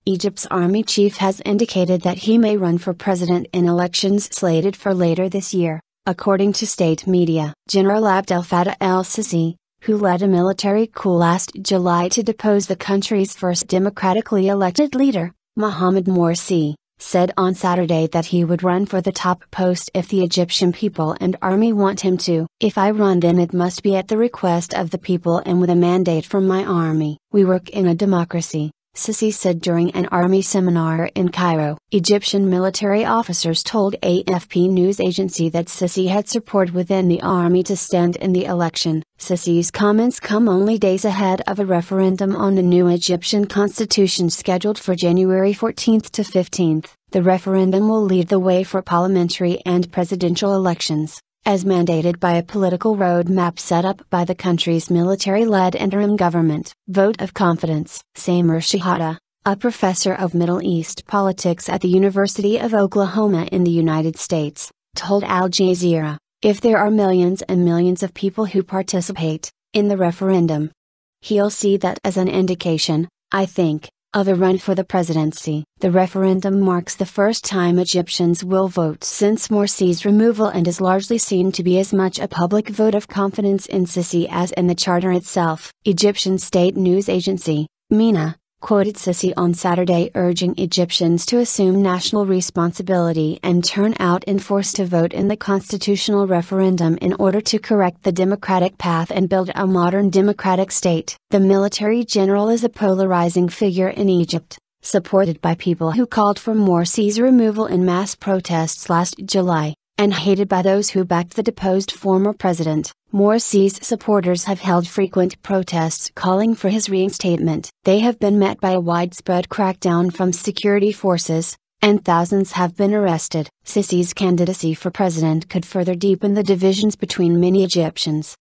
Egypt's army chief has indicated that he may run for president in elections slated for later this year, according to state media. General Abdel Fattah el-Sisi, who led a military coup last July to depose the country's first democratically elected leader, Mohamed Morsi, said on Saturday that he would run for the top post if the Egyptian people and army want him to. "If I run, then it must be at the request of the people and with a mandate from my army. We work in a democracy," Sisi said during an army seminar in Cairo. Egyptian military officers told AFP news agency that Sisi had support within the army to stand in the election. Sisi's comments come only days ahead of a referendum on the new Egyptian constitution scheduled for January 14 to 15. The referendum will lead the way for parliamentary and presidential elections, as mandated by a political roadmap set up by the country's military-led interim government. Vote of confidence. Samir Shahada, a professor of Middle East politics at the University of Oklahoma in the United States, told Al Jazeera, "If there are millions and millions of people who participate in the referendum, he'll see that as an indication, I think, of a run for the presidency." The referendum marks the first time Egyptians will vote since Morsi's removal and is largely seen to be as much a public vote of confidence in Sisi as in the charter itself. Egyptian state news agency, MENA, quoted Sisi on Saturday urging Egyptians to assume national responsibility and turn out in force to vote in the constitutional referendum in order to correct the democratic path and build a modern democratic state. The military general is a polarizing figure in Egypt, supported by people who called for Morsi's removal in mass protests last July, and hated by those who backed the deposed former president. Morsi's supporters have held frequent protests calling for his reinstatement. They have been met by a widespread crackdown from security forces, and thousands have been arrested. Sisi's candidacy for president could further deepen the divisions between many Egyptians.